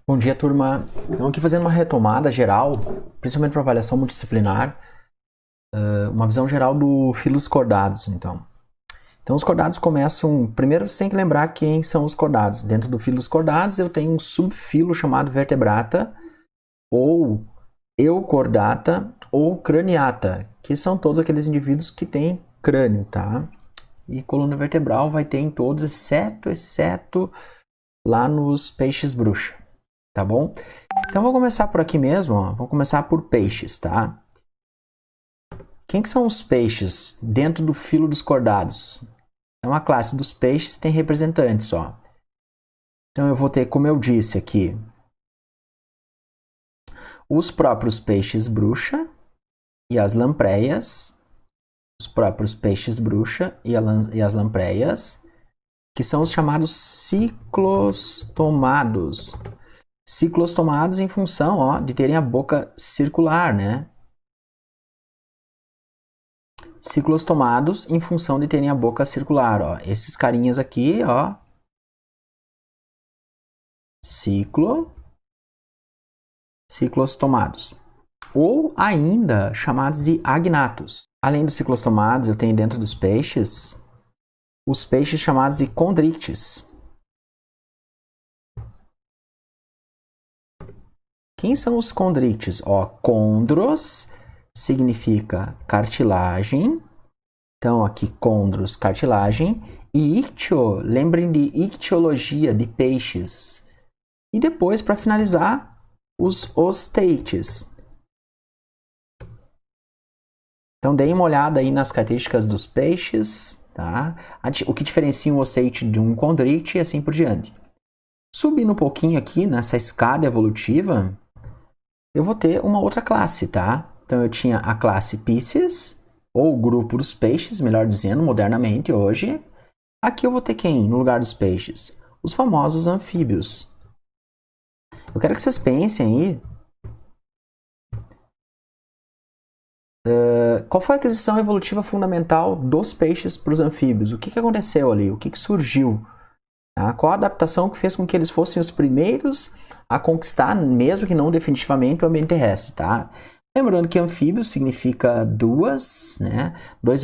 Bom dia, turma. Então, aqui fazendo uma retomada geral, principalmente para avaliação multidisciplinar, uma visão geral do filos cordados, então, os cordados começam... Primeiro, você tem que lembrar quem são os cordados. Dentro do filo dos cordados, eu tenho um subfilo chamado vertebrata, ou eucordata, ou craniata, que são todos aqueles indivíduos que têm crânio, tá? E coluna vertebral vai ter em todos, exceto lá nos peixes bruxa. Tá bom? Então, vou começar por aqui mesmo, ó. Vou começar por peixes, tá? Quem que são os peixes dentro do filo dos cordados? É uma classe dos peixes, tem representantes, ó. Então, eu vou ter, como eu disse aqui, os próprios peixes bruxa e as lampreias. Os próprios peixes bruxa e as lampreias, que são os chamados ciclostomados. Ciclostomados em função, ó, de terem a boca circular, né? Ciclostomados em função de terem a boca circular, ó. Esses carinhas aqui, ó. Ciclostomados. Ou ainda chamados de agnatos. Além dos ciclostomados, eu tenho dentro dos peixes os peixes chamados de condrictes. Quem são os condrictes? Ó, condros significa cartilagem. Então, aqui, condros, cartilagem. E ictio, lembrem de ictiologia, de peixes. E depois, para finalizar, os osteites. Então, deem uma olhada aí nas características dos peixes, tá? O que diferencia um osteite de um condricte e assim por diante. Subindo um pouquinho aqui nessa escada evolutiva, eu vou ter uma outra classe, tá? Então, eu tinha a classe Pisces, ou grupo dos peixes, melhor dizendo, modernamente, hoje. Aqui eu vou ter quem no lugar dos peixes? Os famosos anfíbios. Eu quero que vocês pensem aí. Qual foi a aquisição evolutiva fundamental dos peixes para os anfíbios? O que aconteceu ali? O que surgiu? Tá? Qual a adaptação que fez com que eles fossem os primeiros a conquistar, mesmo que não definitivamente, o ambiente terrestre, tá? Lembrando que anfíbio significa dois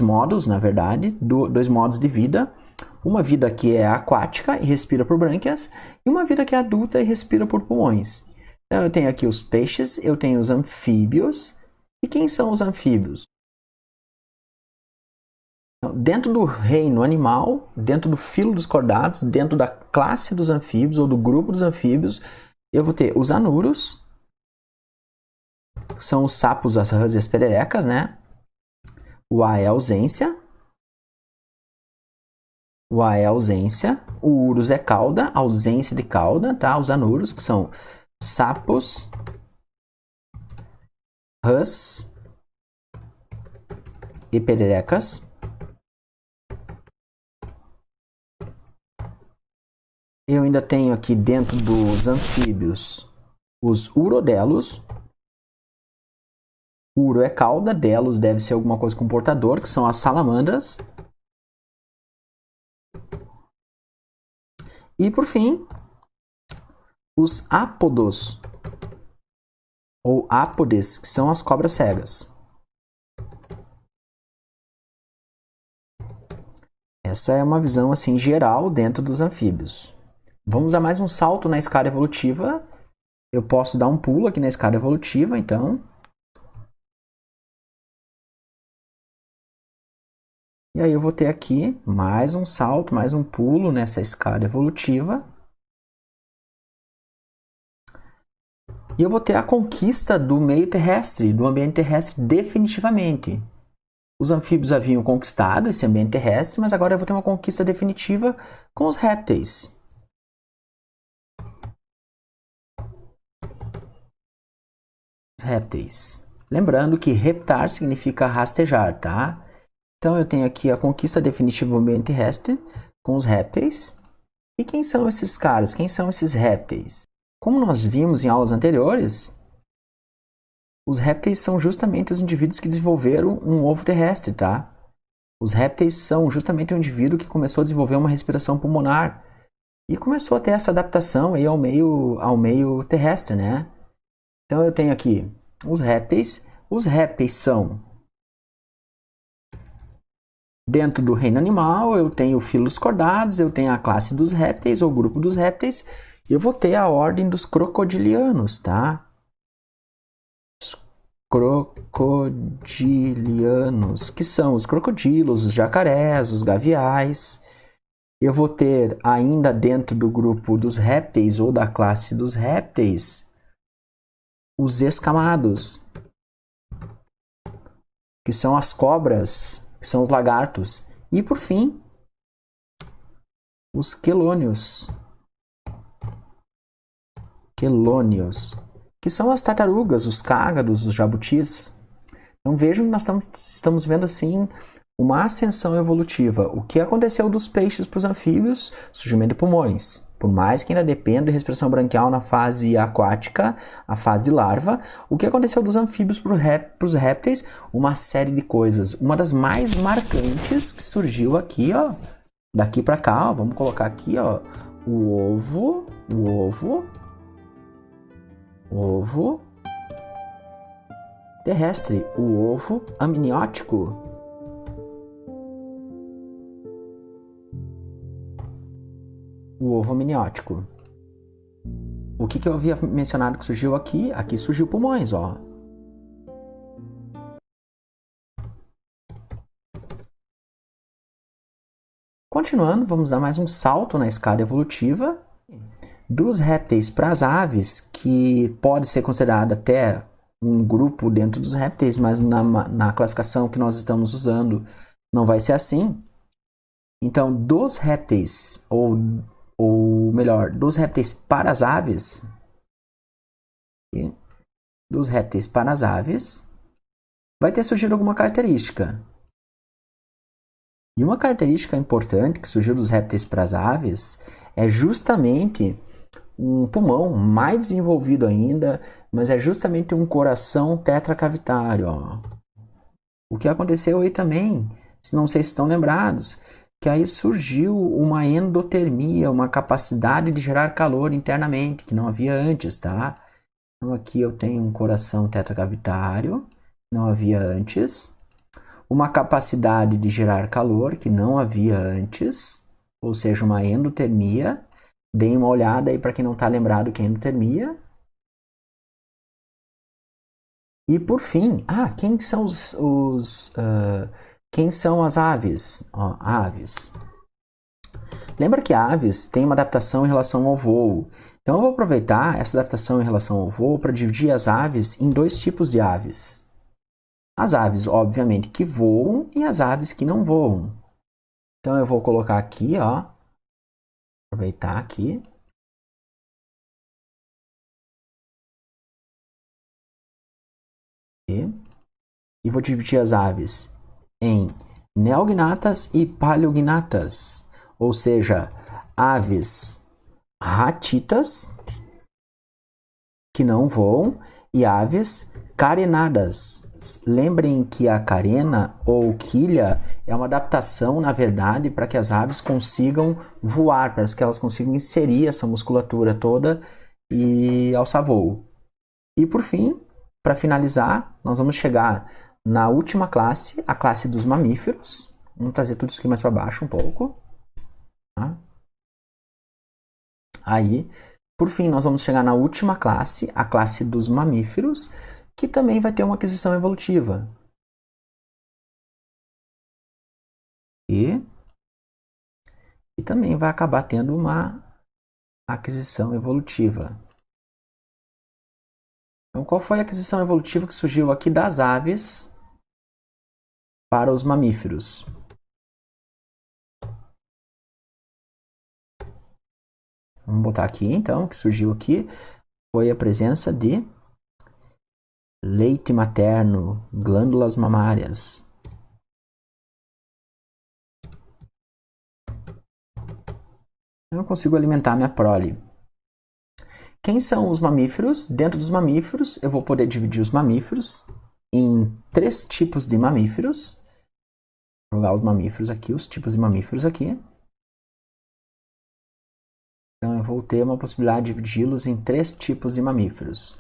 modos, na verdade, dois modos de vida. Uma vida que é aquática e respira por brânquias, e uma vida que é adulta e respira por pulmões. Então, eu tenho aqui os peixes, eu tenho os anfíbios. E quem são os anfíbios? Dentro do reino animal, dentro do filo dos cordados, dentro da classe dos anfíbios ou do grupo dos anfíbios, eu vou ter os anuros, que são os sapos, as rãs e as pererecas, né? O A é ausência. O A é ausência. O urus é cauda, ausência de cauda, tá? Os anuros, que são sapos, rãs e pererecas. Eu ainda tenho aqui dentro dos anfíbios os urodelos. Uro é cauda, delos deve ser alguma coisa com portador, que são as salamandras. E por fim, os ápodos, ou ápodes, que são as cobras cegas. Essa é uma visão assim geral dentro dos anfíbios. Vamos dar mais um salto na escada evolutiva. Eu posso dar um pulo aqui na escada evolutiva, então. E aí eu vou ter aqui mais um salto, mais um pulo nessa escada evolutiva. E eu vou ter a conquista do meio terrestre, do ambiente terrestre definitivamente. Os anfíbios haviam conquistado esse ambiente terrestre, mas agora eu vou ter uma conquista definitiva com os répteis. Répteis. Lembrando que reptar significa rastejar, tá? Então eu tenho aqui a conquista definitiva do ambiente terrestre com os répteis. E quem são esses caras? Quem são esses répteis? Como nós vimos em aulas anteriores, os répteis são justamente os indivíduos que desenvolveram um ovo terrestre, tá? Os répteis são justamente o indivíduo que começou a desenvolver uma respiração pulmonar. E começou a ter essa adaptação aí ao meio terrestre, né? Então eu tenho aqui os répteis. Os répteis são, dentro do reino animal, eu tenho filos cordados, eu tenho a classe dos répteis, ou grupo dos répteis, e eu vou ter a ordem dos crocodilianos, tá? Os crocodilianos, que são os crocodilos, os jacarés, os gaviais. Eu vou ter ainda dentro do grupo dos répteis, ou da classe dos répteis, os escamados, que são as cobras, que são os lagartos. E por fim, os quelônios. Quelônios, que são as tartarugas, os cágados, os jabutis. Então vejam que nós estamos vendo assim uma ascensão evolutiva. O que aconteceu dos peixes para os anfíbios? Surgimento de pulmões. Por mais que ainda dependa de respiração branquial na fase aquática, a fase de larva, o que aconteceu dos anfíbios para os répteis? Uma série de coisas. Uma das mais marcantes que surgiu aqui, ó, daqui para cá, ó, vamos colocar aqui, ó, o ovo terrestre, o ovo amniótico. O ovo amniótico. O que eu havia mencionado que surgiu aqui? Aqui surgiu pulmões, ó. Continuando, vamos dar mais um salto na escada evolutiva. Dos répteis para as aves, que pode ser considerado até um grupo dentro dos répteis, mas na classificação que nós estamos usando não vai ser assim. Então, dos répteis, ou melhor, dos répteis para as aves, dos répteis para as aves, vai ter surgido alguma característica. E uma característica importante que surgiu dos répteis para as aves é justamente um pulmão mais desenvolvido ainda, mas é justamente um coração tetracavitário. Ó. O que aconteceu aí também, se não sei se estão lembrados, que aí surgiu uma endotermia, uma capacidade de gerar calor internamente, que não havia antes, tá? Então aqui eu tenho um coração tetracavitário, não havia antes. Uma capacidade de gerar calor, que não havia antes, ou seja, uma endotermia. Deem uma olhada aí para quem não está lembrado que é endotermia. E por fim, quem são quem são as aves? Ó, aves. Lembra que aves têm uma adaptação em relação ao voo. Então eu vou aproveitar essa adaptação em relação ao voo para dividir as aves em dois tipos de aves. As aves, obviamente, que voam e as aves que não voam. Então eu vou colocar aqui, ó. Aproveitar aqui. E vou dividir as aves em neognatas e paleognatas, ou seja, aves ratitas, que não voam, e aves carenadas. Lembrem que a carena ou quilha é uma adaptação, na verdade, para que as aves consigam voar, para que elas consigam inserir essa musculatura toda e alçar voo. E por fim, para finalizar, nós vamos chegar na última classe, a classe dos mamíferos. Vamos trazer tudo isso aqui mais para baixo um pouco. Tá? Aí, por fim, nós vamos chegar na última classe, a classe dos mamíferos, que também vai ter uma aquisição evolutiva. E também vai acabar tendo uma aquisição evolutiva. Então, qual foi a aquisição evolutiva que surgiu aqui das aves para os mamíferos? Vamos botar aqui, então, que surgiu aqui foi a presença de leite materno, glândulas mamárias. Eu não consigo alimentar minha prole. Quem são os mamíferos? Dentro dos mamíferos, eu vou poder dividir os mamíferos em 3 tipos de mamíferos. Vou jogar os mamíferos aqui, os tipos de mamíferos aqui. Então eu vou ter uma possibilidade de dividi-los em 3 tipos de mamíferos.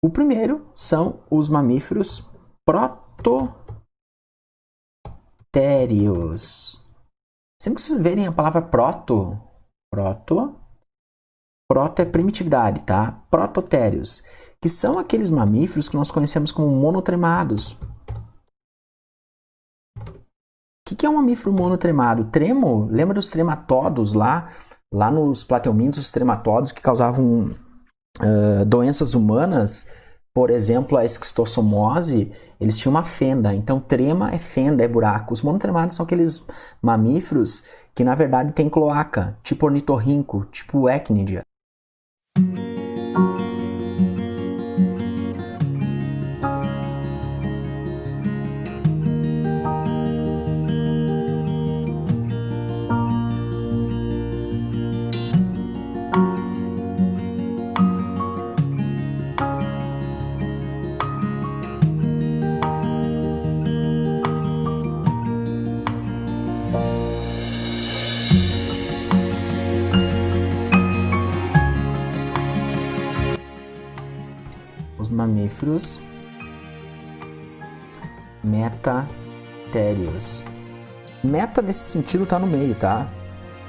O primeiro são os mamíferos prototérios. Sempre que vocês verem a palavra proto é primitividade, tá? Prototérios, que são aqueles mamíferos que nós conhecemos como monotremados. O que é um mamífero monotremado? Tremo, lembra dos trematodos lá nos plateumintos, os trematodos que causavam doenças humanas, por exemplo, a esquistossomose, eles tinham uma fenda. Então, trema é fenda, é buraco. Os monotremados são aqueles mamíferos que, na verdade, têm cloaca, tipo ornitorrinco, tipo ecnidia. Mamíferos metatérios. Meta nesse sentido está no meio, tá?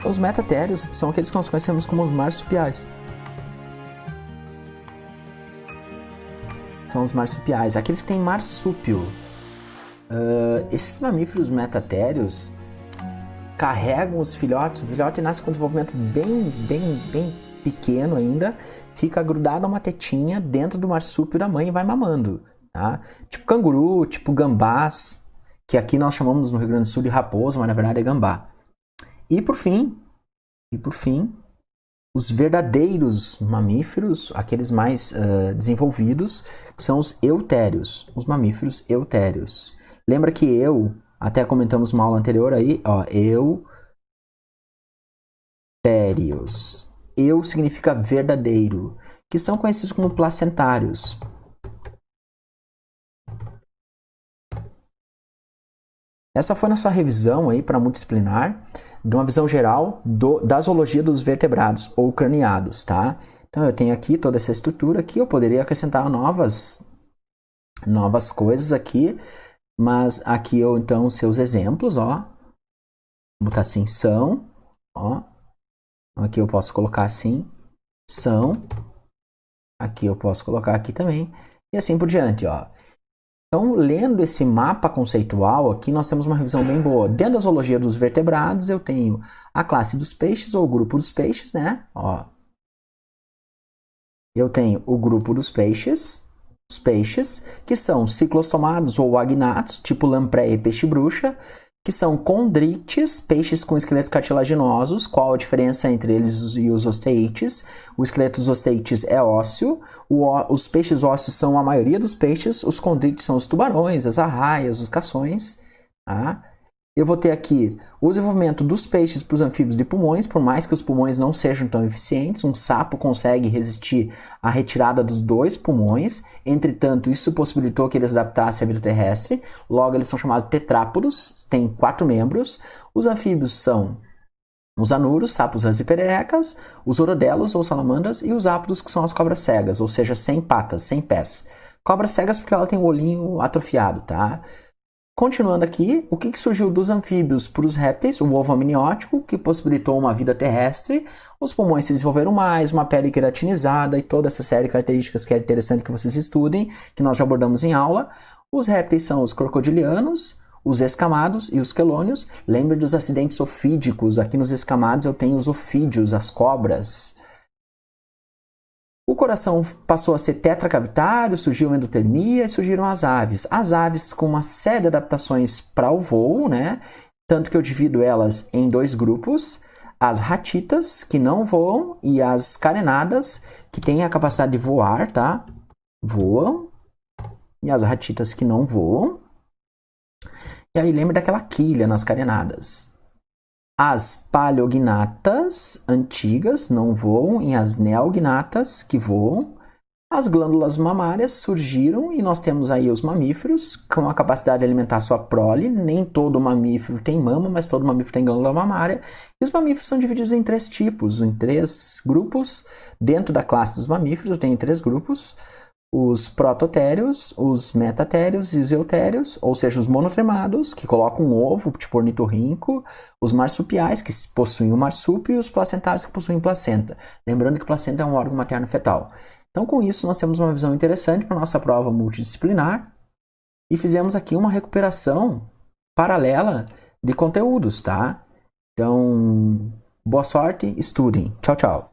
Os metatérios são aqueles que nós conhecemos como os marsupiais. São os marsupiais, aqueles que têm marsúpio. Esses mamíferos metatérios carregam os filhotes. O filhote nasce com um desenvolvimento bem pequeno ainda, fica grudado a uma tetinha dentro do marsúpio da mãe e vai mamando, tá? Tipo canguru, tipo gambás, que aqui nós chamamos no Rio Grande do Sul de raposa, mas na verdade é gambá. E por fim, os verdadeiros mamíferos, aqueles mais desenvolvidos, são os eutérios, os mamíferos eutérios. Lembra que até comentamos uma aula anterior aí, ó, eutérios. Eu significa verdadeiro, que são conhecidos como placentários. Essa foi nossa revisão aí para multidisciplinar, de uma visão geral da zoologia dos vertebrados ou craniados, tá? Então eu tenho aqui toda essa estrutura aqui, eu poderia acrescentar novas coisas aqui, mas aqui eu então seus exemplos, ó. Vou botar assim, são, ó. Aqui eu posso colocar assim, são. Aqui eu posso colocar aqui também. E assim por diante, ó. Então, lendo esse mapa conceitual, aqui nós temos uma revisão bem boa. Dentro da zoologia dos vertebrados, eu tenho a classe dos peixes, ou o grupo dos peixes, né? Ó. Eu tenho o grupo dos peixes, os peixes, que são ciclostomados ou agnatos, tipo lampreia e peixe-bruxa, que são condrites, peixes com esqueletos cartilaginosos. Qual a diferença entre eles e os osteites? O esqueleto dos osteites é ósseo, os peixes ósseos são a maioria dos peixes, os condrites são os tubarões, as arraias, os cações. Tá? Eu vou ter aqui o desenvolvimento dos peixes para os anfíbios de pulmões, por mais que os pulmões não sejam tão eficientes, um sapo consegue resistir à retirada dos 2 pulmões, entretanto, isso possibilitou que eles adaptassem à vida terrestre, logo eles são chamados tetrápodos, têm 4 membros. Os anfíbios são os anuros, sapos, rãs e pererecas, os orodelos ou salamandras e os ápodos, que são as cobras cegas, ou seja, sem patas, sem pés. Cobras cegas porque ela tem o olhinho atrofiado, tá? Continuando aqui, o que surgiu dos anfíbios para os répteis? O ovo amniótico, que possibilitou uma vida terrestre. Os pulmões se desenvolveram mais, uma pele queratinizada e toda essa série de características que é interessante que vocês estudem, que nós já abordamos em aula. Os répteis são os crocodilianos, os escamados e os quelônios. Lembre dos acidentes ofídicos. Aqui nos escamados eu tenho os ofídeos, as cobras. O coração passou a ser tetracavitário, surgiu a endotermia e surgiram as aves. As aves com uma série de adaptações para o voo, né? Tanto que eu divido elas em 2 grupos. As ratitas, que não voam, e as carenadas, que têm a capacidade de voar, tá? Voam. E as ratitas que não voam. E aí lembra daquela quilha nas carenadas. As paleognatas antigas não voam e as neognatas que voam. As glândulas mamárias surgiram e nós temos aí os mamíferos com a capacidade de alimentar sua prole. Nem todo mamífero tem mama, mas todo mamífero tem glândula mamária. E os mamíferos são divididos em 3 tipos, em 3 grupos. Dentro da classe dos mamíferos tem 3 grupos. Os prototérios, os metatérios e os eutérios, ou seja, os monotremados, que colocam um ovo, tipo ornitorrinco, os marsupiais, que possuem o marsúpio, e os placentários, que possuem placenta. Lembrando que placenta é um órgão materno-fetal. Então, com isso, nós temos uma visão interessante para a nossa prova multidisciplinar e fizemos aqui uma recuperação paralela de conteúdos, tá? Então, boa sorte, estudem. Tchau, tchau.